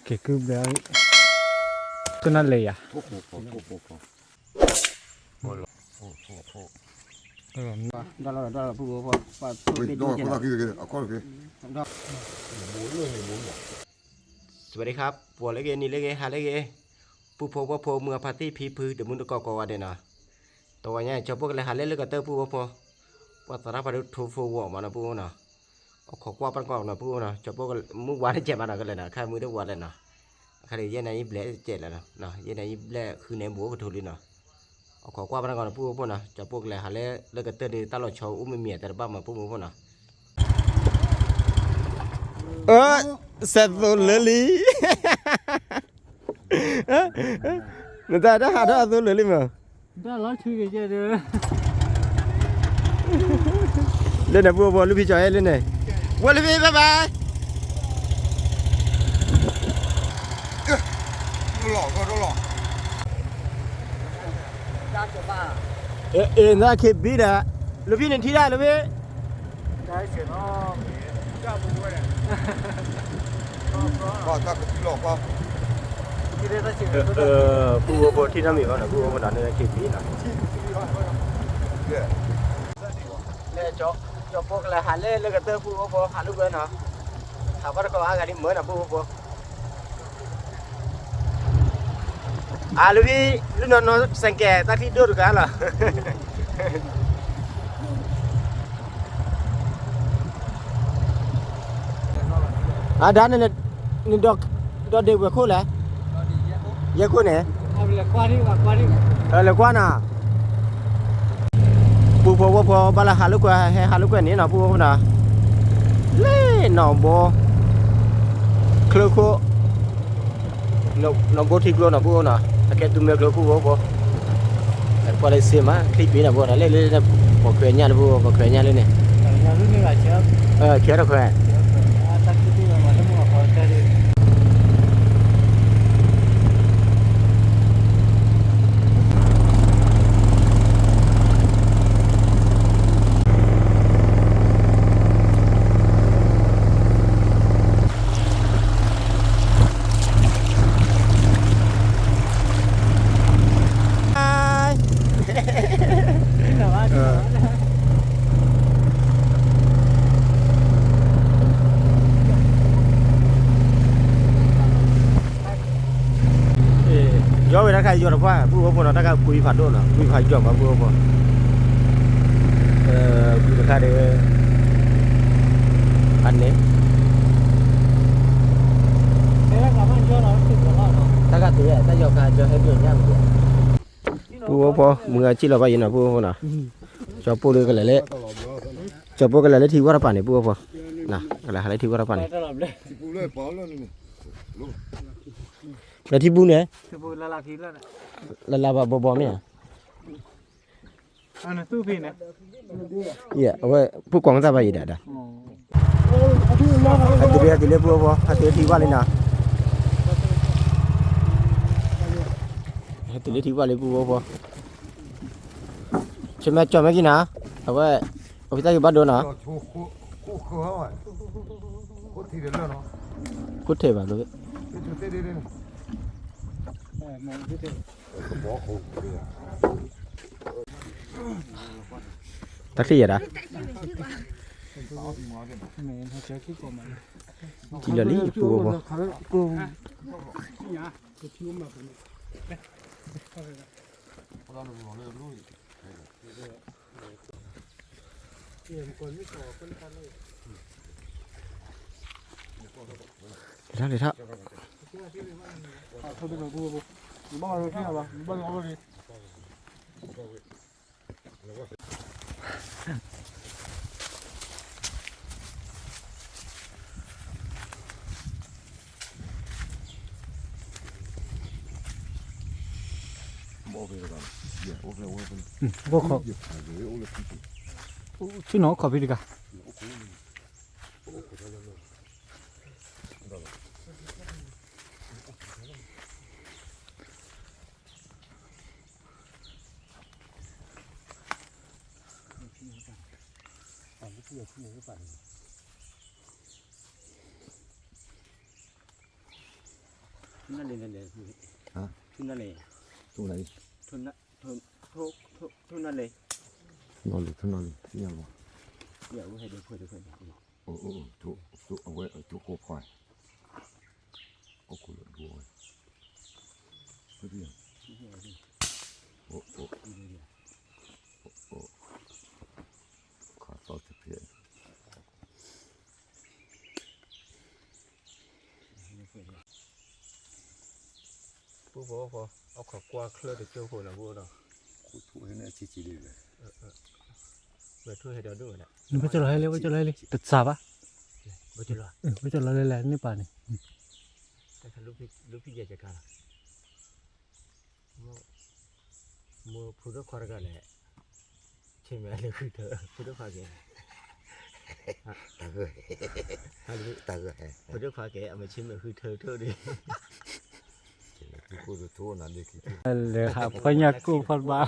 que cubra con alea. Đó là phụ và đó có cái có cái สวัสดีครับปัวเล็กนี่เล็กฮาเล็กผู้พบว่าพเมื่อพาร์ตี้พีพื้นเดี๋ยวมึงตะกอกว่าเด่นนะตัวเนี้ยชอบพวกอะไรหาเล่นเล่นกับเตอร์ผู้ว่าพอว่าสารพัดทูฟูวอมานะผู้นะเอาขอกว่าปันกอกนะผู้นะชอบพวกมึงวันได้เจ็บมาหนักกันเลยนะข้ามือได้วันเลยนะข้าเลยยันไหนยิบเละเจ็บแล้วนะยันไหนยิบเละคือในบัวก็ถูกเลยนะเอาขอกว่าปันกอกนะผู้ว่านะชอบพวกอะไรหาเล่นเล่นกับเตอร์ดีตลอดโชว์อุ้มเมียแต่บ้ามาผู้ว่านะเสร็จเลยมันจะได้หาได้ตัวเลยมั้ง Đó là chui cái gì đó. เล่นนะบัวลูกพี่จอยเล่นเลยบัวลูกพี่บ๊ายบาย nó lỏ น่าเก็บบีดอะลูกพี่หนึ่งที่ได้ลูกพี่ Đấy chuyện nó ra bù vậy. vào ta cái lỏ vào Cái đấy ta chuyện บัวที่ทำอยู่นะบัวนั่นเนี่ยเก็บบีดนะ เนี่ยจอพวกอะไรหาเล่นกับเตอร์บัวหาลูกเว้นเหรอถามว่าเขาหากันนี่เหมือนนะบัวลูกพี่ลูกน้องสังเกตตาที่ดูกันเหรอด้านนี้นี่ดอกเด็กเว้ยคู่เลยเยอะคู่เนี่ย अब là qua đi. เลยกว่าน่ะปูพอบ้านละหาลูกกว่าให้หาลูกกว่านี้นะปูนะเล่หนองบัวคลุกหนองบัวที่กลัวนะปูนะถ้าแกตุ้มเมฆปูบัวแต่พอได้เสียมาคลิปนี้นะบัวนะเล่นะบอกเคยเนี่ยนะบัวบอกเคยเนี่ยเลยเนี่ย Nhà lúc như là chết. เขียนแล้วเคย Ta cứ đi mà nó mua khỏi cái đi. ย้อนไปถ้าใครย้อนว่าพูดว่าพวกเราถ้าใครคุยผ่านด้วยนะคุยผ่านย้อนมาพูดว่าคุยราคาเดียวอันนี้ Thế là cảm ơn cho nó tự của nó. ถ้าก็ตีถ้าย้อนการจะให้เปลี่ยนย่างเลยพูดว่าพอมึงอาชีพเราไปยินนะพูดว่านะชอบพูดเลยกันเลยเละชอบพูดกันเลยเละที่ว่าเราปั่นเนี่ยพูดว่าพอนะอะไรที่ว่าเราปั่น Đây ta làm đây. thì phụ lên bỏ lên này แล้วที่บุ้งเนี่ย Thì bùi là khí lên này. ละลาบอเนี่ย À này tu phi này. เหี้ยเอาไว้ผู้กองจะไปอีกเด้อ Ồ. ฮัตติเล่พูดว่าฮัตติที่ว่าเลยนะฮัตติเล่ที่ว่าเลยพูดว่าใช่ไหมจอดไม่กินนะเอาไว้เอาไปตั้งอยู่บ้านโดนนะ chú khô hỏi có thì đến là nó กุดเทปะลูก cái chú tê đi đây này Mày biết thế. bỏ khô đi à ตักซี่อ่ะ Mày nó chơi cái của mày. กินแล้วนี่ปูบ่ Cô. Để thắc Thôi bây giờ cô. Bao rồi thế nào bà? Bao rồi đi. bỏ về rồi dạ ô là ô Vô khó. ô là Chứ nó khó biết đi cả. ทุนนั่นเลยนั่นเลย ฮะ ทุนนั่นเลย ตรงไหน ทุนนั่นทุนนั่นเลย นอนเลยทุนนอนเลยที่ยังวะ เดี๋ยวให้ดูเพื่อน โอ้จุเอาไว้จุโคพอยโอ้กูเลยดูไว้เรื่องโอ้ขาดต่อจะเพี้ยน ผู้พอเอาขอกว่าเคลื่อนเดี๋ยวเจ้าคนละผู้เนาะ กูถูกให้เนี่ยชี้เลย เมื่อช่วยให้เดี๋ยวดูนะ นี่ไม่จะรอให้เลยไม่จะรอให้เลยตัดสาบอ่ะ ไม่จะรอ ไม่จะรอเลยแหละนี่ป่านี่ แต่ถ้าลูกพี่ใหญ่จะการมัวพูดขวากันแหละใช่ไหมเลยคือเธอพูดขวาแกตาเกย พูดขวาแกเอามาชิมเลยคือเธอดิ กูจะโทษนั่นเลยคือ เลยครับพญากูพัดบ้า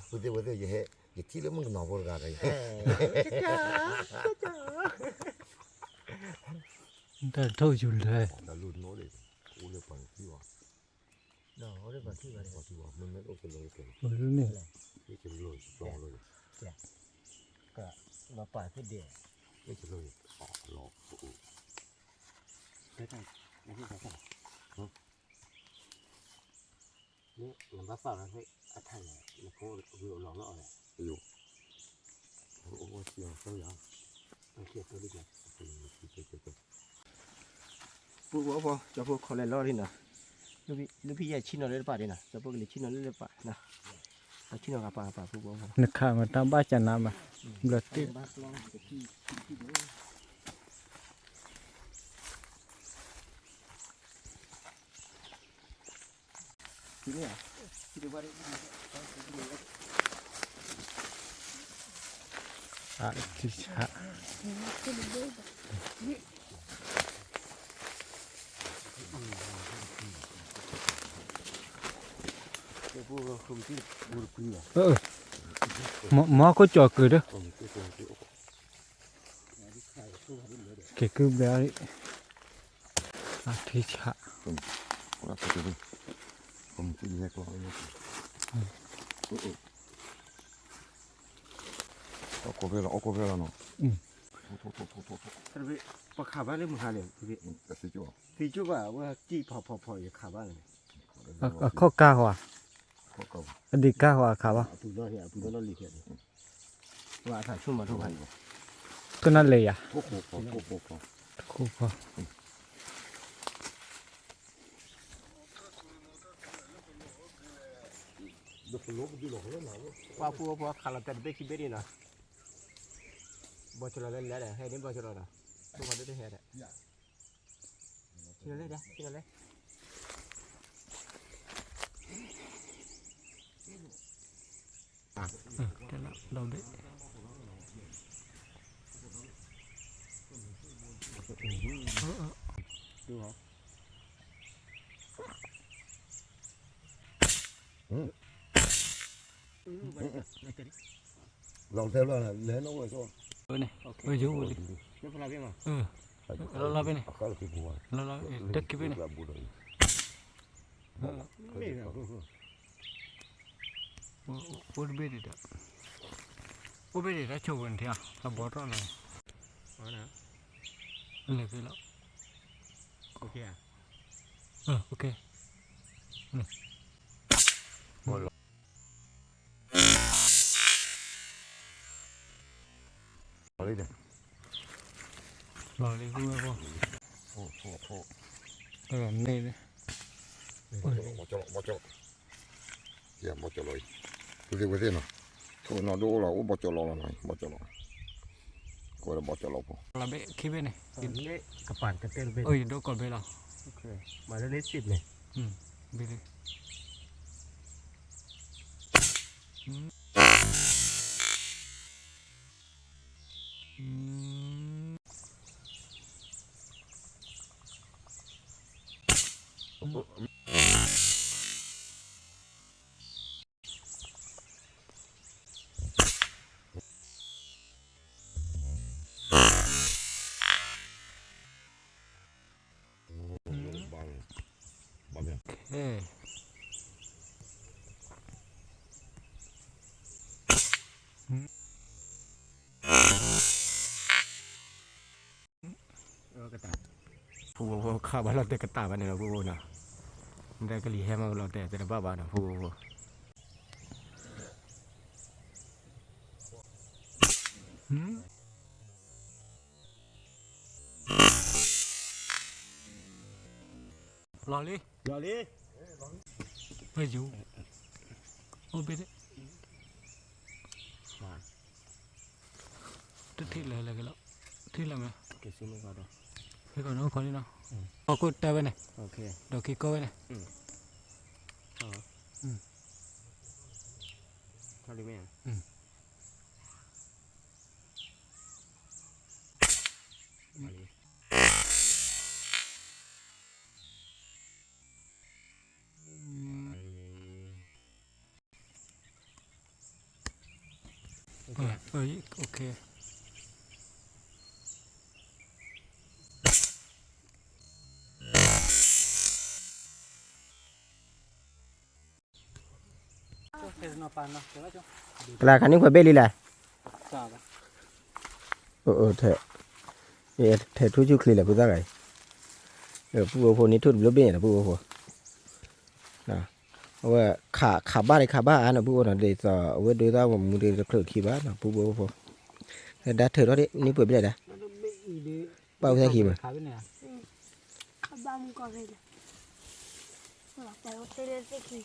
กูเดี๋ยวอย่าให้อย่าที่แล้วมึงนอนบนกันเลย แต่เท่าอยู่เลย แต่รุ่นโน้ตเลยกูเลยปั่นที่ว่า เนาะเรื่องบางที่มาเลย ที่ว่ามันไม่ต้องเป็นเลยกัน โอ้ยนี่ ไม่จะเลยลองเลย ก็มาป่าขึ้นเดียว ไม่จะเลยออกหลอก นี่มันบ้าเปล่าแล้วให้อัฐันแล้วก็วิวหลงแล้วอะไร อยู่โอ้เสียงเสียง ต้องเคลียร์ตัวดีกว่า ปุ๊บ พอจะพวกคอเลนรอดินะลูกพี่ใหญ่ชิ้นนอนเลยป่ะดินะจะพวกเลยชิ้นนอนเลยป่ะนะชิ้นนอนกับป่าพวกพอ นึกข้ามาตามบ้านจันน้ำอ่ะเลือดติด ทีนี้อ่ะทีนี้ว่า อ่ะที่ชะ พวกคุมที่บูรคุยอ่ะ หมอก็จ่อเกิดเด้อเกี่ยวกับแบบนี้อ่ะที่ชะ ว่าไปดูผมที่แยกว่าโอ้โหเโอ้โหเนาะ แต่ไปปะขาบ้านเลยมึงหาเลยพี่ แต่สิจ้า พี่จุ๊บอ่ะว่าจี้พออย่าขาบ้านเลย ข้อกล้าหัว เขาก็ อดีตกล้าหัวขาบ้า ปูนนอนเนี่ยปูนนอนหลีกเนี่ยว่าถ่ายชุ่มมาทุกวัน ตัวนั้นเลยอ่ะ โอ้โห คู่พอ ว่าพวกขาลแต่เด็กขี้เบ็ดนี่นะบอชลเลยแล้วให้นี่บอชลนะทุกคนได้เห็นแหละชิ้นเลยเด้ชิ้นเลย เราได้ ดูเหรอ ลองเท่านั้นเลยน้องเลยก็ นี่อยู่ดิ นี่พลังเบี้ยมา เราไปนี่ เขาเลยบัว เราเด็กกี่ไปนี่ บัวเลย ไม่เหรอ พูดไปดิจ้ะพูดไปดิจ้ะโชว์กันทีอ่ะเราบอกเราเลย อ๋อนะ เลยคือแล้ว โอเคอ่ะ โอเค เอาเลยเด้อ เราเลยคือว่า โอ้โห นี่เลย บ่จออย่าบ่จอเลยดูดิว่าสิเนาะทุนนดูเราบ่จอแล้วหน่อยบ่จอแล้วก็เลยบ่จอแล้วพอ เราไปคิดไปนี่ นี่กระปั่นกระเต้นไป เอ้ยดูก่อนไปเรา โอเคมาแล้วเล็ก10เลย ไปเลย เอาเนี่ย เอ้ผู้ข้าบ้านเราแต่กระตาบ้านเนี่ยผู้นะได้กะหรี่แห้งมาเราแต่ละบ้านนะผู้รอเลยไม่อยู่โอ้เบ็ดที่เลยกันแล้วที่เลยไหม เก็บซื้อมาก่อน ให้ก่อนน้องคนนี้เนาะเอากูแต่ไว้ไหน โอเค ดอกกี้ก็ไว้ไหน เท่าดีไหมโอเคปลาคันนี้เพื่อเบลลี่แหละเถอะเถอะทุกชุกคลีแหละพูดได้ไงผู้คนนี้ทุบรถเบลล์นะผู้คนนะว่าขาบ้าเลยขาบ้าอ่ะนะผู้คนนะเดี๋ยวว่าดูได้ว่ามึงเดี๋ยวเคลื่อนขี้บ้านนะผู้คนแต่ได้เถอะรถนี้เปิดไม่ได้นะเป้าแค่ขี้มั้ง บ้ามึงก็เลยแต่เราเตะเตะขี้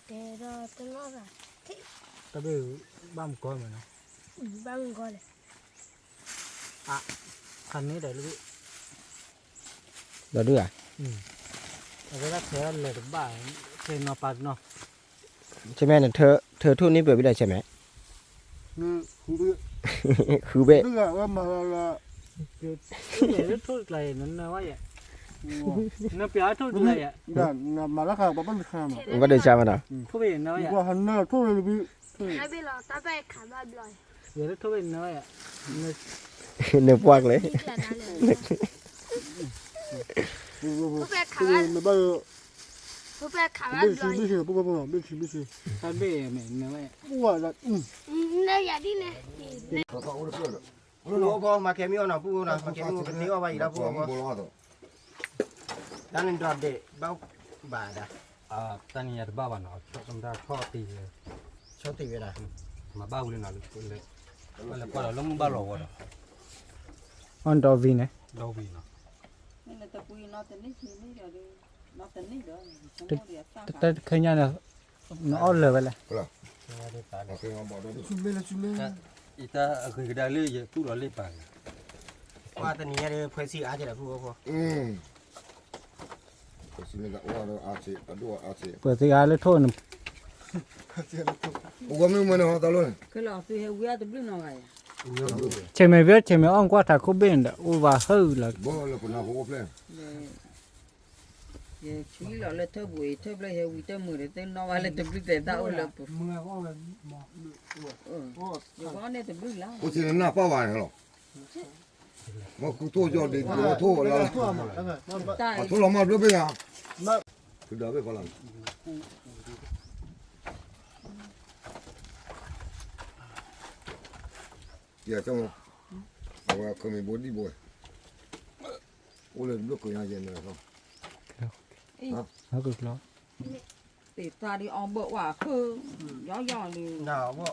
แต่เราเตะน้อย แต่เป็นบ้ามก้อยมั้ยนะ บ้ามึงก็เลย คันนี้ได้หรือ เราด้วย แล้วก็เธอเลยบ้าเธอนอปัดเนาะ ใช่ไหมเนี่ยเธอทุนนี้เปิดไม่ได้ใช่ไหม นี่คือ คือเบ้ เรื่องว่ามาละ เดี๋ยวทุกอะไรนั่นนะว่าอย่างนั่นเปียทุกอะไรอ่ะ ด่านมาละค่ะบ้านข้าม มันก็เดินช้ามาเนาะ ทุกเป็นนะว่าอย่าง ว่าหันหน้าทุกเลยพี่ ไอ้เบลล์ตาไปขาบ้าบลอย เดี๋ยวทุกเป็นนะว่าอย่าง เนื้อปวกเลย นี่แหละนั่นเลยผู้ไปขาบ้า ไม่บ้า ผู้ไปขาบ้า ไม่ บล ใช่ อย ไม่ใช่ปุ๊บปุ๊บไม่ใช่ไม่ใช่ คันเบ้เหม็นนะว่า ปุ๊บว่าละเนี่ยอย่าดีเนี่ย ผู้พอมาแคมิโอนะผู้นะมาแคมิโอเป็นนี้ว่าไปอีกแล้วผู้พอ โบราณตัว ด้านนี้ดอดเดเบ้าบาดอ่ะ ตอนนี้บ้าบ้านเนาะชอบได้ข้อตี ชอบตีเวลา มาบ้าเลยนะเลยแล้วก็เราล้มบ้าหลอกวะอันดอวีนะดอวีนะแต่เคยเนี่ยน้อเลยไปเลย โอเคมาบอกด้วย ชุบเลยชุบเลย อีตาเคยได้เลยตู้เราเลยไป ว่าตอนนี้เนี่ยเพื่อนซีอาร์จะได้ผู้พอ ก็สิเนี่ยว่าเราอาเซียดูอาเซีย เปิดสิอาเลยโทษ โอ้ก็ไม่เหมือนเขาตลอด cái lò tôi hay quét tôi biết nó này เชมเวียเชมอ้อนกว่าถ้าเขาเป็นเด้อว่าเฮ้ยละ บ่แล้วคนน่าบ่เพลง về chú lò lên thơ buổi thơ bây giờ buổi thơ mười để tên nó vào lên tôi biết để tao là giờ có nên tôi biết lắm กูสิน่าป้าว่าเหรอมากูโทษยอดดิกูโทษแล้ว tại โทษเรามาด้วยไปอ่ะคือเดี๋ยวไปพลังอย่าจังว่าเขามีบอดี้บอยโอ้เลยลูกก็ยังเย็นเลยครับ เขาก็แล้ว để ta đi om bợ quả khơ gió gió đi หนาวว่า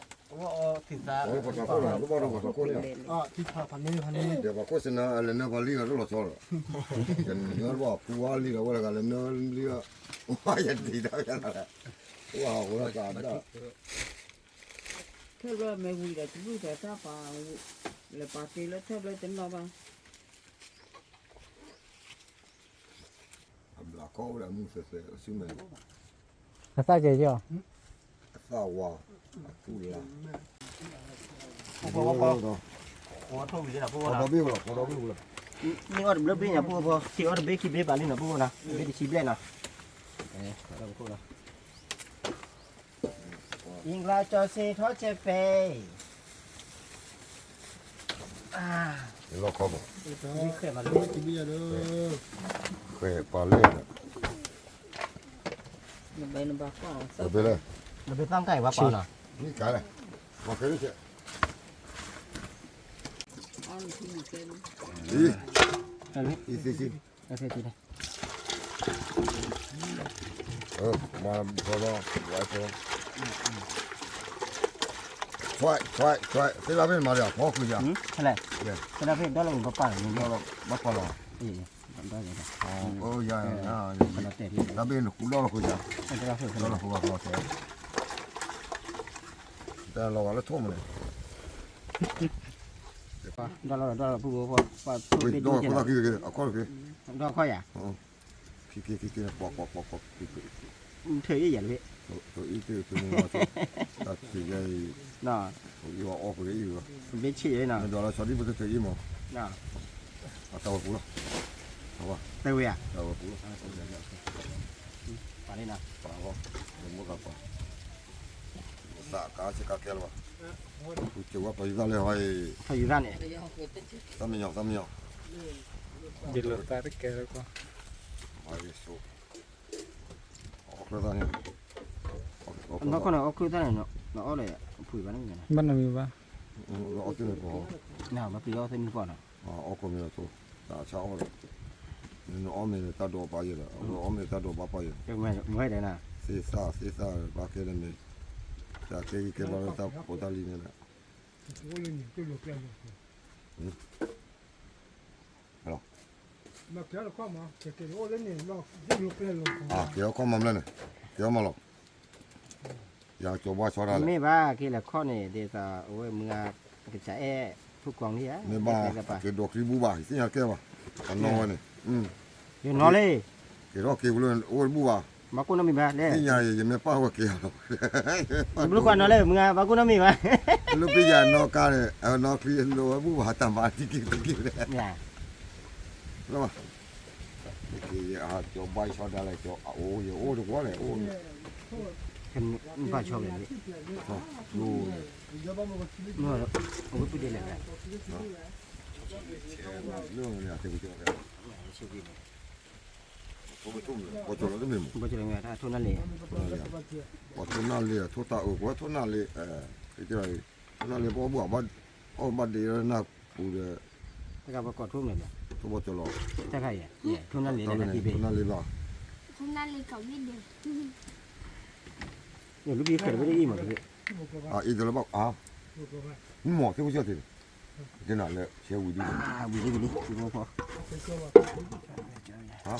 ติดตา โอ้ภาษาโคราชรู้บ่รู้ภาษาโคราช อ่ะที่พันนี้ เดี๋ยวว่าโฆษณาอะไรเนื้อบาลีก็รู้ละซอละกันเนื้อว่าปูวาลีก็ว่ากันเนื้อลีก็ว่าอย่างดีได้กันแหละว้าวว่ากันได้ thơ rồi mày vui là chú biết để ta bà là bà thì nó thơ lên tính nó bằng บลาโคแล้วมึงเสียๆซิมเลย ภาษาเจ้า สาวาปูลา ผู้พอโอ้ทุ่มเลยนะผู้ พอ นะ ดบิวละพอดบิวละ นี่ว่าเริ่มเป็นอย่างผู้พอที่ว่าเบคิเบบาลีนะผู้นะเบดิชิเบนะเราผู้นะยิงลาจอเซทอเจเปรอเขาบ่ นี่เคยมาเลย ที่มีอะไร เคยปาเล่ Bay nó bạc quá. เอาไปเลย เราไปตั้งไก่ว่าป่าเนาะ นี่ไก่เลยมาเคยได้เจ้ Ăn thì mình xem. อี เอาเลย อีสิสิ เอาเสร็จทีเลย มาพอแล้วไว้พอช่วยเสร็จแล้วเป็นมาแล้วพอคุยจ้ะ อะไรเสร็จแล้วเพื่อนได้เราก็ป่าอย่างเดียว เราบักพอแล้ว ได้เลยนะ อ๋อยัง ขนาดเตะที่ แล้วเป็นคุยแล้วคุยจ้ะ เสร็จแล้วเพื่อน แล้วคุยว่าพอเสร็จแต่เราแล้วทุ่มเลย ได้เราผู้ว่าป่า คุย เป็น ด ดู อก เจ คน นะ ละกี่เอาคนละกี่ ได้ค่อยอ่ะ กี่ปอกกี่ เธอยี่หยันพี่ ตัวอีตัวนึงเราจะตัดสินใจ เนาะ อยู่ออกเลยอยู่ เป็นชี้เลยเนาะ เดี๋ยวเราชอบที่มันจะตัวอีมั้ง เนาะ เอาตัวกูละเอาวะ เตะเวีย ตัวกูละ ป่านี่นะ ป่าวะเดี๋ยวมึงกับป่าสากาสิกาเกลวะกูจะว่าไปได้เลยให้ เขาอยู่ด้านเนี่ย สามียอง ดิลตาร์แกแล้วก็ ไอ้สู้ออกแล้วเนี่ย nó con nào cứ thế này nó để phủi bắn như này บ้านมีบ้า ออกที่ไหนพอ nào nó tùy thêm còn à ออกก็มีแล้วตัวตาเช้าเลยนี่อ้อมเนี่ยตาโดปาอยู่แล้วอ้อมเนี่ยตาโดปาไปอยู่ cái mấy đây nè ซีซ่าบาเกลเนี่ยจากเกบาร์ตาโปตาลีเนี่ยนะ มาเกี่ยวข้อมาเกี่ยวโอ้เล่นนี่เราจะลุกเล่นลง เกี่ยวข้อมันเลยเนี่ยเกี่ยวมาหรอกอยากจะว่าชอบอะไร mấy ba kia là kho này để ta ôi mưa cái trái thuốc quăng đi á ไม่บ้าเกี่ยวดอกที่บูบ้าสิฮะแกวะอันน้อยเนี่ยnhưng nó đi เกี่ยวดอกเกี่ยวเลยโอ้ยบูบ้า mà cô nó mì ba ที่ đây ใหญ่ยังไม่ป้าว่าเกี่ยว lúc quan nó lên mưa mà cô nó mì ba ลูกพี่ใหญ่นอกการเนี่ยเอานอกที่โลบูบ้าตามบ้านที่กี่เลย nhà แล้วมาที่จะใบชอบอะไรจะโอ้ยโอ้ดูว่าเลยโอ้ thêm vài chậu này đi ดู nó ôi cứ đi lên này เรื่องเนี่ยที่กูเจอกันผมไปทุ่มเลยพอจบแล้วก็ไม่หมด bây giờ người ta thôn nó liền พอทุ่มนั่นเลยทุ่มตาว่าทุ่มนั่นเลยที่ไรทุ่มนั่นเลยพอบอกว่าโอ้บัดเดียวน่าปูเลย cái gặp cọt thuốc này ทุ่มพอจบแล้ว chắc hay à thôn nó liền ตอน là นี้ gì về ทุ่มนั่นเลยบ้า hôm nay lấy cậu biết được nhiều lúc đi phải với đi mà cái อีกแล้วบอกหมอที่กูเชื่อถือจะนั่นเลยเชื่อวิธี à vì đi thì vô phò ฮะ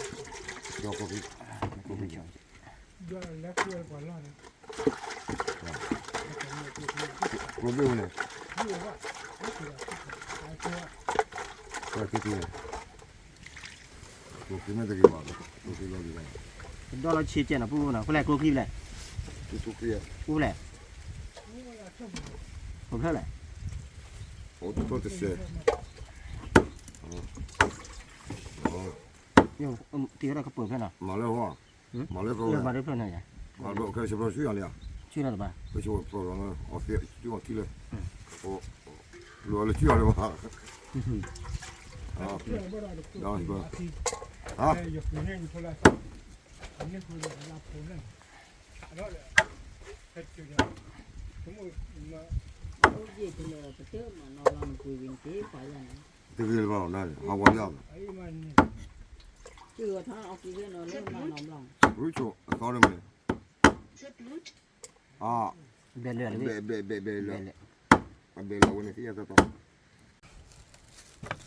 เดี๋ยวก็พี่ ย้อนแล้วคุยก่อนแล้วนะ รู้เรื่องเนี่ย อยู่ว่าไม่เกี่ยวตัว ก็คิดเนี่ยรู้ที่ไม่ได้กี่บาทรู้ที่เรากี่บาท đó là chia tiền là phu nào có lẽ cô kia này ที่ทุกที่ phu lẽ không thế này โอ้ตัวที่เสีย nhưng tí là có bự thế nào มาแล้วว่ามาแล้วก็ nhưng mà đấy phần này à มาแล้วก็จะช่วยอะไรอ่ะ chưa là bà ก็ช่วยพวกเราเนี่ยเอาเสียช่วยที่เลยโอ้รัวเลยช่วยอะไรวะอ่า เรื่องบ่ได้ตัวที่ ฮะ อยู่ในโทรศัพท์อันนี้คือรับผลนั่นแล้วเฮ็ดอยู่เนี่ยสมมุติมา Ôi gì thì lừa cái trước mà nó làm cùi viên tí phải là ที่คือว่านั่นฮาวายา ไอ้มัน chưa thằng ông kia nó lên mà nóng lòng รู้ชัวร์ตอนนี้อ่า bên lửa เบ đấy เบเบเบเลย bên lửa เบลวันนี้ที่จะต้อง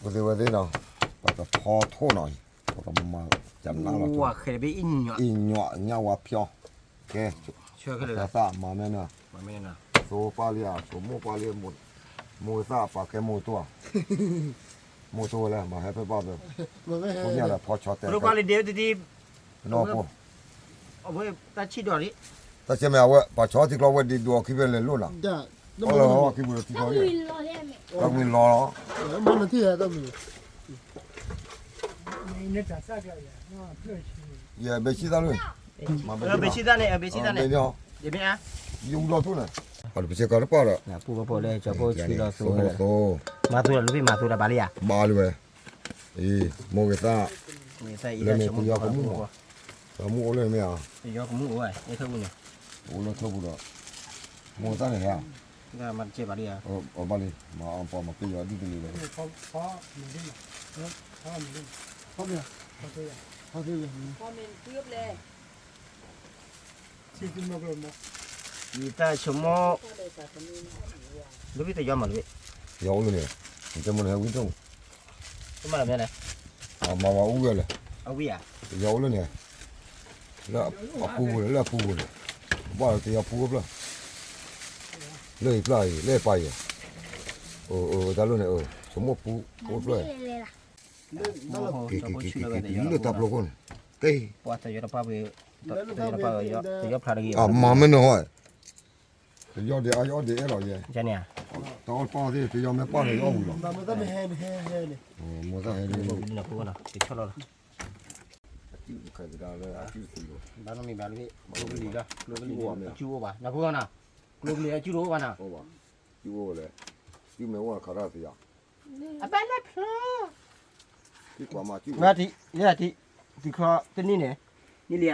วันนี้เนาะแต่พอโทษหน่อยพอมาจำหน้าเรา wow khởi bị in nhọ อีหน่อยเงาว่าเพียวแก chưa cái แต่ này ซามาแม่เนาะ mà bên nào โซปาเลียโซโมปาเลียหมดโมซาปาแกโมตัวโมตัวแล้วมาให้ไปบ้านเลยพวกนี้แหละพอช็อตแต่ lúc qua lên đều thì นอกพวก ở với ta chỉ đỏ đi แต่เชื่อไหมว่าพอช็อตที่เราวันดีดัวคิดเป็นเลยรู้ล่ะ จ้ะ เพราะเราว่าคิดเป็นที่เขา tao เนี่ย nhìn rồi em mẹ ต้องมีรอ มันที่ไหนต้องมี นี่จะซักอะไรอ่ะเพื่อชีวิต อย่าไปชี้ตาเลยมาไป ở bên chỉ ta này ở bên chỉ ta เดี๋ này ยว để bên á ยุ่งรอทุนเลยเอาไปเช็คกันหรือเปล่าล่ะ là phu vào đây cho cô chỉ lo โซ số โซ mà tôi là lúc mà tôi là bà đi à บาเลยโมเกซ่า người ta ý Lên là này chống tôi một giao quả có mua phu à? 木了没有？要个木哎，你看不呢？我了差不多。木咋的呀？那嘛这把的啊，把你马把嘛给要你这里了。花没定了，花没定，好不了，花这样，好这个，Con mình cướp lên. 这就那个么，你在什么？路边在要嘛路边，要了呢，你怎么还会动？怎么了没呢？妈乌个了，啊喂啊，要了呢。那ปู了，那ปู了，ว่าจะ要ปู了。เลยปลายเลยไปดาลุเนี่ยสมมติปูปลาย เลยล่ะ เลยตับโลกอนเต้ ว่าจะยอดป้าไปจะยอดป้าจะยอดพลาดกี่ มาไม่น้อยจะยอดเดียวหรอเนี่ย จะเนี่ย ตอนป้าที่จะยอมไม่ป้าเลยยอมหรอ 咱们这边黑的，มัวแต่ให้ นี่ ดู นี่นะพูดนะติดชอบแล้ว ใครจะได้เลยจิ้วสิ บ้านเรามีแบบนี้ลูกลีละลูกลีจูโอป่ะนะพูดนะลูกลีจูโอป่ะนะ ဟုတ်ပါယူဖို့လေယူမယ်ဟောခါရတရား อ่ะบ้านเราพลา ဒီကွာမှာကျူ ว่าที่นี่ที่ที่เขาที่นี่เนี่ยนี่เลย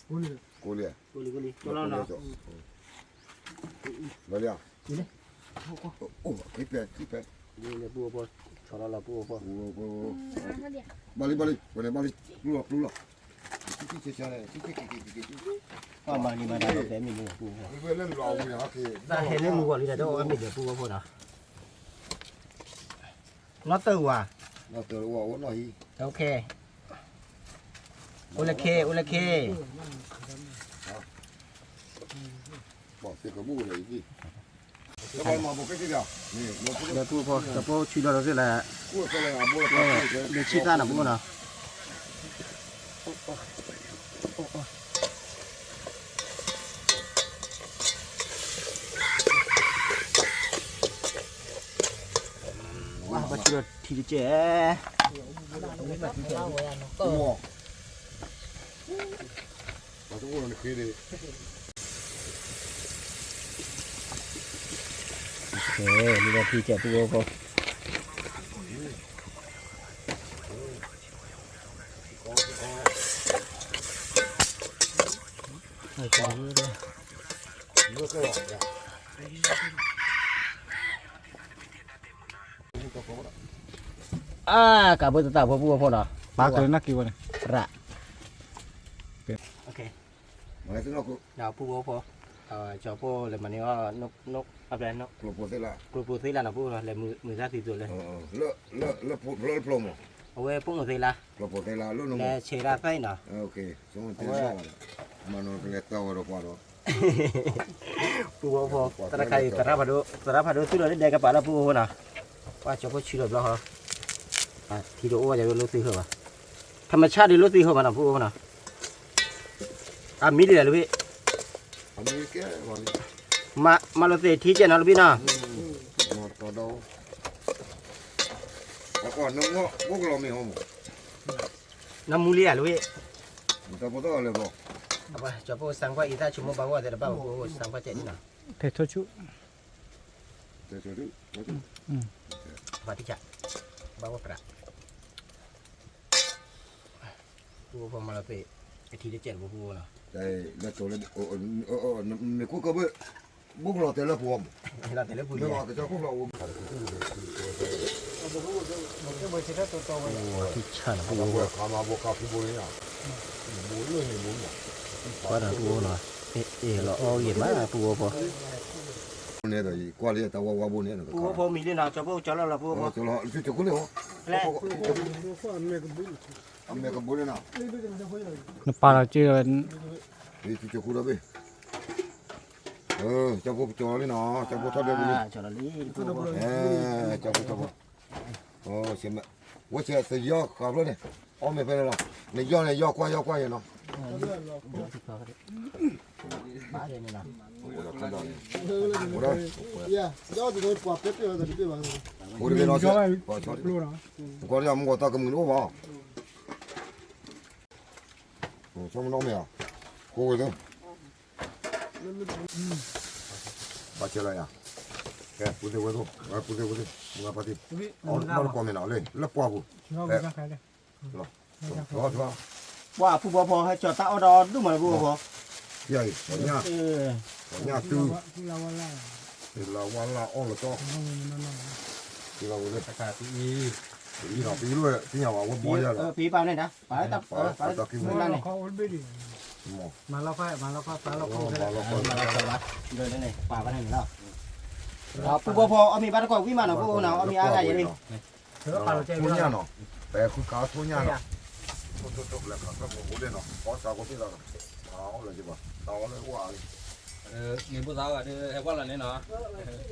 ကိုလေ กูลีตัวเราเนาะ ဘယ်လဲ นี่เลย အိုးခိပဲ นี่เลยปูปูชอบเราปูปู ဟို เดี๋ยว ဘာလီဘယ်ဘာလီလူလာချစ်ချာလေချစ် ว่ามานี่มาได้แต่มีนี่ปูปู ဘယ်လဲလောဘူးဟာခေ แต่เห็นเรื่องงูอะไรแต่ว่ามีเดี๋ยวปูปูนะน็อตตัว တော့တော်ဝဝနော်ဟီ โอเคโอเค ဘောစေကဘူးလေဒီဘာမှမကိကြนี่လောက เดี๋ยวปูปูจะปูชิลเราได้แล้ว ကိုယ်ကလည်းအဘောက เดี๋ยวชิต้านะปูนะว้าบัชิลทีเจ ဘောဘာလို့လဲခေးတယ် โอเคนี่ก็ทีเจปูปู kabut tetap apa apa dah. Pakai nak kiwan. Rak. Okey. မစနော်ကို Dah apa apa. Coba le mana nok apa nok ပရိုပိုဆက်လာ kupu sila nak pu le musa tidur le. လောပလိုမ Awe pun sila ပရိုပိုဆက်လာလို့နော် le cera sai na. โอเคဆုံးတယ်တော့မနော်ကလေးတော့တော့ Pu apa. Terakai terapadu tu le dek kepala pu apa na. Wah coba ciri belah ha. Tidur aja lu sih ha. ธรรมชาติรู้สิเหรอมันพูดมันมีเลยลูกพี่ อเมริกาวัน มาเราเสียที่เจนนะลูกพี่นะ มาต่อดาวก่อนน้องพวกเราไม่ห้อง น้ำมูลี่ลูกพี่ แต่พอต่อเลยบอก เอาไปจะพูดสั่งว่าอีท่าชั่วโมงบางวันแต่ละบ้างพูดสั่งว่าเจ็ดนี่นะ เททุชุ เดี๋ยวดู มาที่จะบางวันประพูดพอมาเราเสียที่เจ็ดพูดนะ แต่แล้วตัวเลยไม่คู่กับพวกเราแต่ละพวง เราแต่ละพูด ไม่ว่าแต่เจ้าพวกเรา ที่ฉันพูด ขามาบวกกับผู้บริหารบุญเลยบุญ ว่าเราพูดนะเราเอาเย็นมาพูดพอ เนี่ยตัวกว่าเลยแต่ว่าบุญเนี่ย พูดพอมีเรื่องนะจะพูดจะเราพูดพอ ตัวเราจุดคุณเลยเหรอ แล้ว อเมริกาบุญเนี่ยนะ นปาราเจอ นี่จุดคุณเลยเว้ยเจ้าพวกจอเลยเนาะเจ้าพวกทอดเดือดนี่ จะเราลี้ เจ้าพวกโอ้เสียมั้ยว่าจะจะย่อขับรถเนี่ยอ๋อไม่เป็นไรหรอกในย่อเนี่ยย่อกว่าอย่างเนาะ บ้าเลยนี่นะ 呀，要这个把别别的别玩了。 ဘိုးတွေတော့ဆက်ပါချော ပလို့တာ ကိုရမကိုတာကမလို့ပါဟိုဆုံးတော့မရကိုဝေတော့ဘာချလာရကဲပူသေးဝေတော့ပူသေးငါပါတိအော်တော့ကောမနော်လေလက်ပွားဘူး ကျွန်တော်ကခိုင်းတယ် တော့ ว่าผู้บ่พอให้จอดตาเอาดอดูมาผู้บ่พอ ใหญ่ขอเนี่ย ขอเนี่ยคือ ที่เราว่าล่า เราวันละอ้อละก็ ห้องมันนอน ที่เราเลย ราคาที่ ปีเราปีด้วยที่เราว่าบ่อยแล้ว ปีไปนี่นะไปตับไป เขาไม่ดี หมอ มาแล้วค่อยตาเรา เรา เข้า เราคน เดินนี่ป่าบ้านนี่แล้วผู้บ่พอเอามีบ้านก็วิมานผู้เนาะเอามีอะไรอย่างนี้ เธอปลาเราใจ ทุนเนี่ยเนาะแต่คือขาทุนเนี่ยเนาะทุกๆแล้วก็โอ้โหเลยเนาะขอสาวคนที่เราเอาเลยจีบต่อเลยว่า người bố giáo ở đây hay quá là nên nó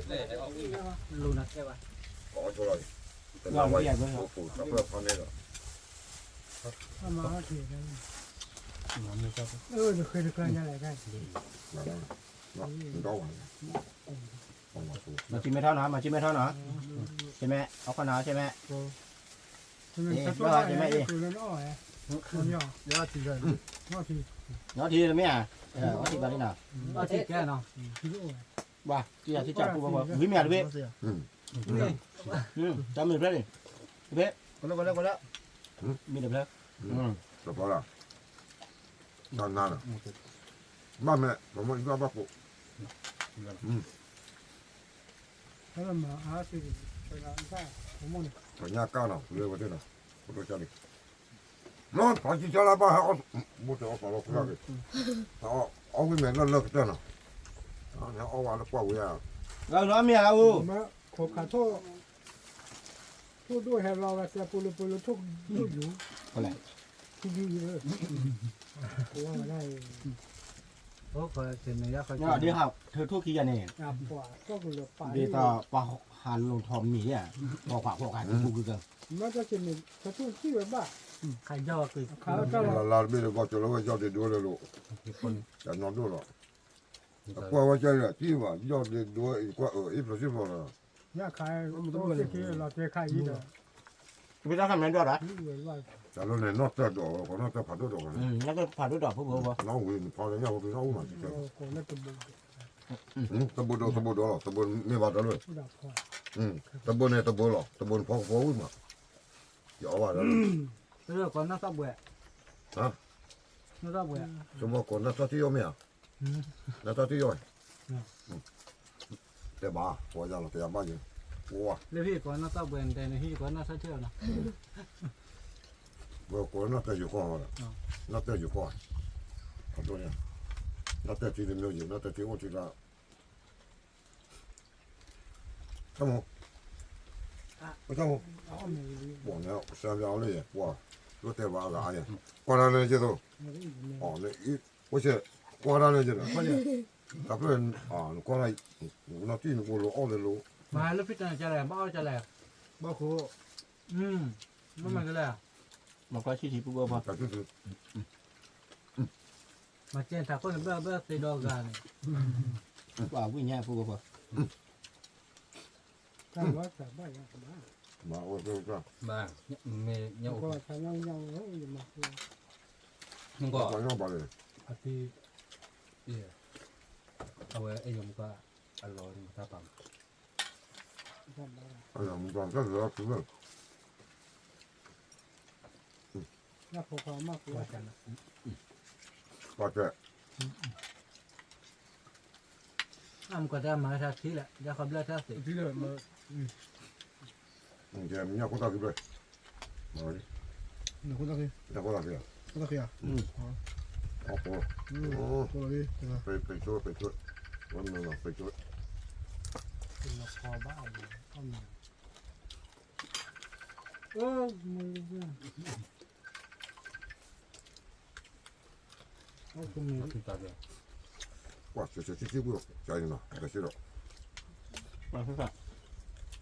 để ông luôn là cái bà ขอช่วยแต่เราไว้โอ้โหสำหรับคนนี้เหรอ ถ้ามาเถียงกันจะเคยเคยยังไงกัน เนาะเรา มาจิ้มไม่เท่านะมาจิ้มไม่เท่านะใช่ไหมเอาขนาดใช่ไหม จะตัวอะไรคือน้อยมันย่อยอดทีเลยน้อยที nó thì là mấy à nó thì vào đây nào nó chỉ cái nào ทีโอ้ ba kia thì chặt của với mẹ đấy cho mình đấy biết có lẽ mình được đấy แต่พอละนานๆบ้านแม่ผมว่าบ้านป้าปุ๊ ถ้าเรามาหาสิไปร้านข้าวผมมอง ปัญญาก้าวเนาะเรื่องว่าเท่านั้นผมรู้จักดินอนพอจีจ้าละบ้าเขาบุตรเอาปลาลูกแล้วดิเอาไปแม่เลิกเท่านั้นเอาว่าแล้วกว่าเวีย rồi nó mẹ à มาขบขาโทษโทษด้วยให้เราจะปูลุทุกอยู่ อะไร ทุกอยู่เลยว่าได้ có phải thì mình ra khỏi nó đi học thưa thuốc kia này อาบกว่าก็คือเหลือป่า đi tao qua hàn lồng thòm mì à bỏ quả hàn cũng cứ cơ มันจะเป็นกระตุ้นที่แบบว่า khai do cái ขาก็เรา เราไม่ได้บอกจะรู้ว่าจะได้ดูเลยลูกจะนอนดูหรอกกว่าว่าใจละที่ว่าจะได้ดูอีกว่าอีกประสิทธิ์พอละ เนี่ยขายตัวที่เราจะขายยี่เด้อ bây giờ làm này được đấy นี่เหมือนว่า แต่เราเนี่ยนอกจากดอกคนนอกจากผัดดอกนะ nó có phải đốt đỏ phụ bố น้องวิ่งพอแล้วเนี่ยเราไปน้องมา คนละตัวบุก ตะบนไม่บาดเลย ผู้ดับคอย ตะบนเนี่ยตะบนหรอตะบนพอวิ่งมาอย่าว่าแล้ว bây giờ còn nó sắp bụi hả nó sắp bụi สมมติคนนักที่ย่อมเนี่ยนักที่ย่อยแต่บ้าพอจะเราแต่บ้าอยู่ว้า lấy khi còn nó sắp bụi thì khi còn nó sắp chưa nào เมื่อคนนักแต่อยู่ข้อละนักแต่อยู่ข้อขอโทษเนี่ยนักแต่ที่นี่ไม่อยู่นักแต่ที่ว่าที่ละทำไมไม่ทำ เอาไม่ดี บอกแล้วแซมยาวเลยว้ารู้แต่ว่าอะไรเนี่ยกว่านั้นเลยจ้ะตัวอ๋อเนี่ยอีว่าเช่กว่านั้นเลยจ้ะแต่เพื่อนกว่าอะไรนักที่กูรู้อ้อเลยรู้ mà lúc fit này cho lẹ bao cho lẹ บ่คู nó mà cái lẹ mà có chi thì phụ bố แต่ที่สุด mà trên thằng con bơ thì đo gà này quả vui nha phụ bố ถ้าว่าแต่บ้านยังบ้าน มาโอ้เจ้าจ้า bà mẹ ก็ทางยังเฮ้ยมาคือ không ก็ có ยังไปเลย à thìเอาไว้ไอ้ยมก็อร่อยถ้าปั๊ม ทำอะไร ไอ้ยังมึงตอนก็เหลือคือเรื่อง น่าพอความมากกว่ากัน ก็แค่ อ้ำก็จะมาทักทีแหละจะขับเรือทักสิ ที่เดิมมา แกมีอะไรก็ตัดเลยมาดิ หนูคนตะกี้ จะก็ตัดเลย คนตะกี้อ่ะ โอ้โห คนตะกี้ใช่ไหม ไปช่วยวันนึงไปช่วย เป็นละครบ้าเลยเอาหน่อยมือเอาคุณมือ ถึงตัดเลย ว่าเสียที่กูใจนะแต่สิหรอก mà không phải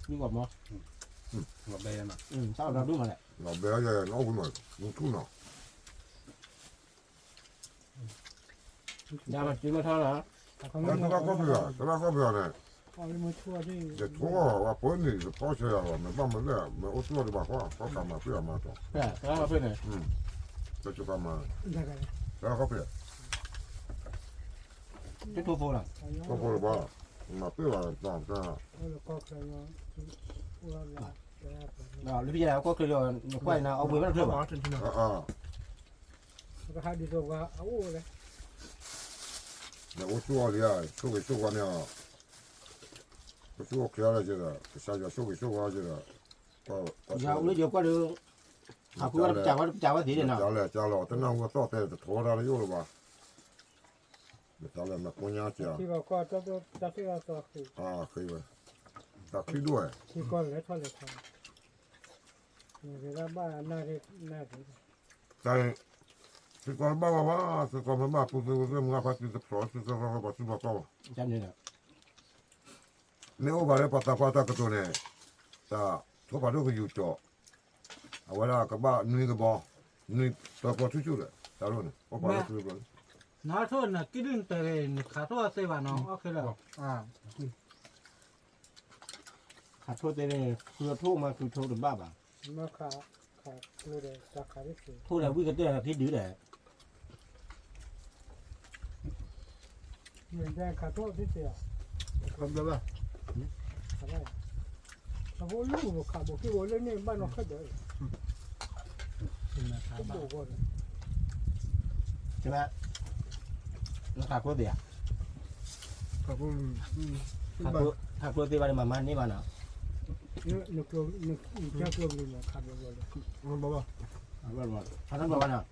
nhưng còn mà หัวเบนอ่ะ sao nó đúng rồi lại เราเบี้ยยังน้องคุณหน่อยมึงทุ่นหน่อย ra mà chỉ mà thôi là แล้วถ้าก็เบื่อเนี่ย เอามือทั่วที่ จะทั่วว่าเพิ่นนี่พอเชียวมันบ้ามันเลยมันโอ้ตัวดีกว่าเขาทำมาเพื่อมาต่อ cái là bên này จะจะทำมา ได้กัน แล้วเขาเปลี่ยน cái thua vô là ก็พูดว่ามาเพื่อต่อกัน แล้วก็เคยมาว่าเรา rồi bây giờ có cái rồi quay nào ông mới bắt được อ่า个还得做个哦嘞，那我做的呀，收给收完了，我做开了去了，下家收给收完去了，到 giờ lúc giờ qua đường học qua chào tí này nào 加了加了，等那我到带拖上了有了吧？加了那公鸭加这个瓜这个可以，啊，可以吧？打可以多哎，这个来炒来炒，你给他把那个，在这个爸，这个妈不是我们把这个说是这个把什么搞？ chân này nè 你我把那把个多呢，啊，我把这个有叫，啊，我那个把女个包，女到过出去了，咋了呢？我把它出去了。 拿错那给人带来，你看错谁吧？喏，OK 了啊， hạt thua tên này thua thua mà thua được ba bà 那看那个咋看的是？ thua là quy cái tên là cái đứa này 人家看错的是呀， không được đâu 看来，我路不看不给我那那慢着看点，都不过的。 chứ ba nó hạt thua gì à không hạt thua thì ba mà man đi ba nào 你家哥们呢？看不过的。 không bao bao hạt nó bao nào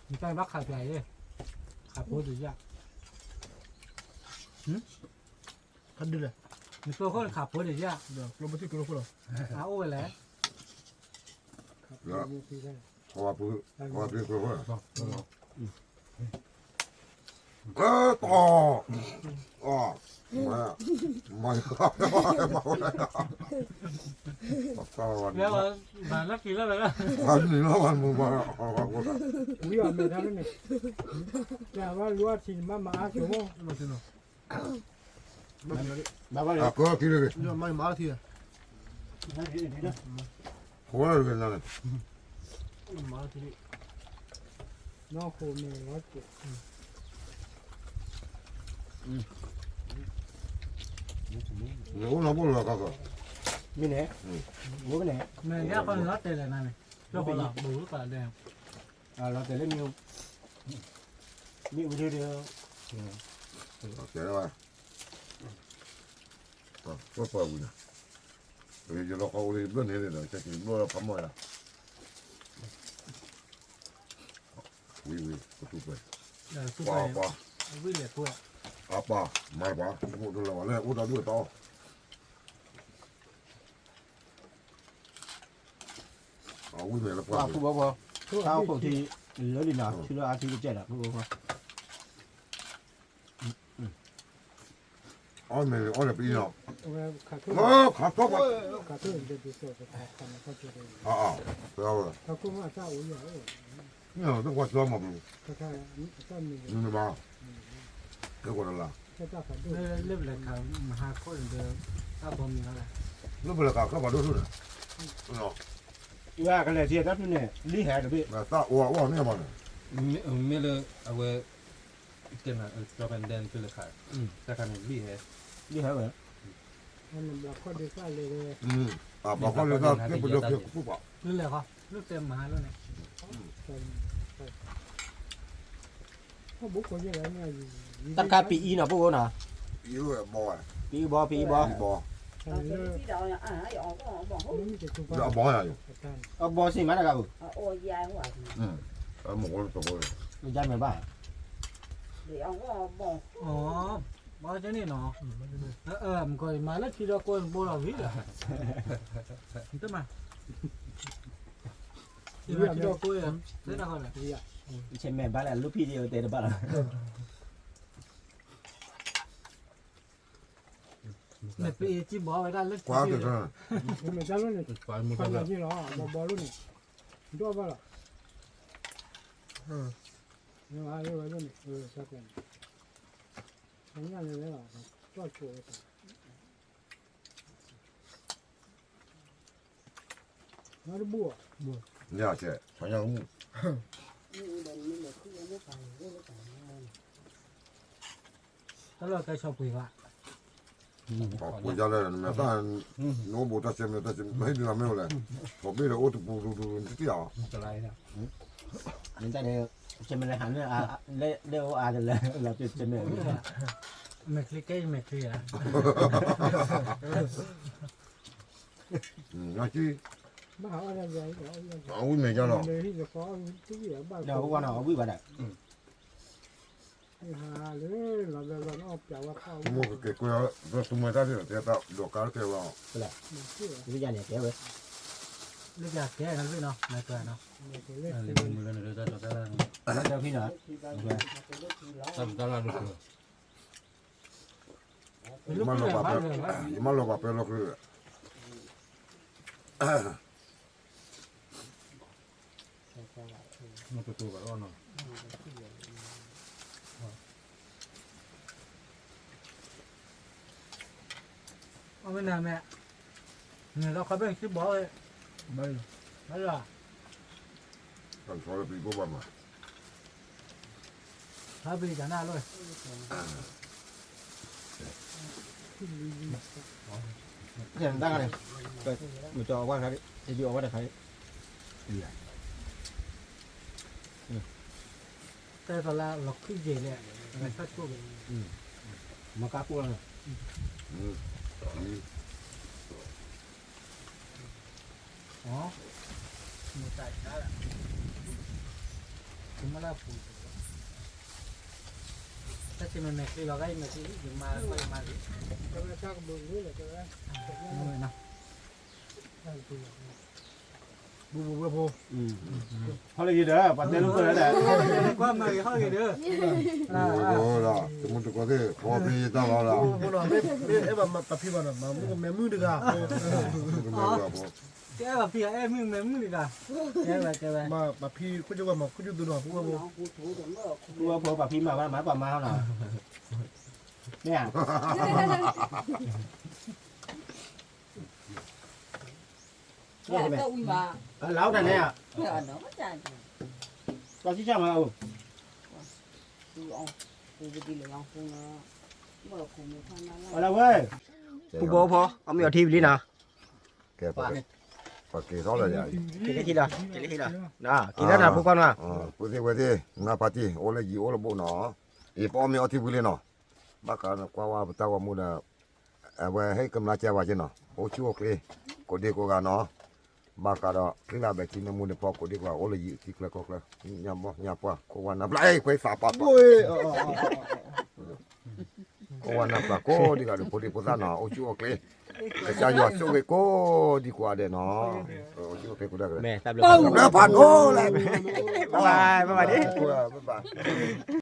你再把看便宜，看不对呀。 thật đi này 你说好看不对呀？ được lo bớt cái lo 啊，我来。 我不别说话。啊，到啊，妈呀，妈呀，别了，完了给了来了。完你那完不完了？我的。不要没他们呢。这样我如果听妈妈说么？ mà thế nào ba ba啊，哥，给这个， nhưng mà may má thì 活了这个那里。 má thì 那后面我做。 我那不了，哥哥。 bên này bố bên này 那人家放老带来那里，这好了，不搞的。 à nó tới lên nhiều nhiều điều điều 行了吧？啊，我包不呢。就老好的论的了，这是落了盘么了。喂，不出轨。是爸爸，为了多。 阿爸，买吧，我都老了，我到这刀。啊，为了 qua 爸 phụ bố bố tao không thì lỡ đi nào chứ là thì chết là phụ bố 俺们俺那不一样。我看错。啊，看错吧。看错人家就说是看他觉得。啊，不要了。他跟我咋无聊？你看这我知道嘛不？他看咱们。明白吧？给我的了。 那不来看，还可人的大方面了。那不来看，可把都是的。嗯。 ra cái này gì đó này lý hệ được biết 那大我那嘛呢？ ไม่เลยเอาไว้เกินอ่ะจะเป็นแดนเป็นเลยขายแต่การนี้บี้เหรอ lý hệ vậy 他们把快递发来的。嗯。啊，把光那那不就不保。你来哈，你在买了呢。他不过去来呢。 tất cả bị nào phụ bố nào 有个包哎， bị bó 包。 要包呀有。 bó xí mà là đâu 嗯。我做过。 ra mày ba 哦，买这里喏。唔该，买了去了过不了位了。你怎么？你买去了过呀？在哪个呢？ trên mẹ ba là lúc đi điều tệ được ba là 那被鸡毛为啥那？瓜子上。你们家路呢？快点进了啊！毛路呢？你多少了？你还有个呢？啥个？人家来了，多久了？ 那是不？你要去长江木。 那了该小鬼吧？回家来了，那但我不他前面他没地方没有嘞，后面的我都不这样。 จะไรเนี่ย Nên ta đều trên mình lại hắn lê ô à là trên mình. mẹ khi cái mẹ khi à nói chứ bà hỏi là vậy ông mày cho nó đây thì có cái gì ở bà Đâu có con nào quý bà đấy. hà đấy là nó chào qua khâu mua cái quê rồi tụi mày ra đi để tao đồ cá kêu vào Cái gia này kéo vậy. lúc giờ cái nó biết nó này tuổi nó lên mưa lên rồi cho ta Đâu khi nữa. ta là được rồi mà lo papel lo que nó tụt vào đó nó ông bên nào mẹ người nó có bên cái bó ấy bây bây giờ thằng số bị bố bà mà hả bị cả na rồi Cái này đang này. Mình cho qua cái đi. Thì đi qua đây thấy. đây là lọc cái gì này người phát của Mà cá cua này. đó một tại đó là chúng nó là phụ ta chỉ mình mẹ khi là cái mẹ khi dùng mà gì cái này chắc bự nữa là cái này nào bu Thôi là gì đó, bạn tên lúc rồi đấy. qua mà cái hơi gì nữa ồ là tụi mình có thể có bị tao là bố nó biết mà tập phi vào mà mẹ mưa được à cái bà phi em mẹ mưa được à cái này mà bà phi có chỗ mà có chỗ tụi nó cũng Cua phố bà phim mà má bà mau nào. Nè. Dạ, cái ui mà. Láo này nè. Dạ, nó có chả. Con chứ sao mà ừ. Ở đâu ơi? Phụ bố phó, ông ở TV đi nào. kẹp cái đó là vậy Cái gì đó? Cái gì đó? Đó, cái đó là phụ con mà. quay đi na party ô là gì ô là bộ nó ý bỏ mi ở thì vui lên nó bác cả qua tao mua là về hay cầm lá chè vào trên nó ô chú ok có đi có gà nó bác cả đó cái là bé chỉ nó mua được bỏ có đi qua ô là gì thì là có là nhà qua có quan nạp lại quay phá phá có quan nạp là có đi cả được có đi có ra nó ô chú ok cái cha nhỏ số cái có đi qua để nó ô chú ok có được rồi Mẹ, tạm nó phản ô lại Bye bye đi. bye bye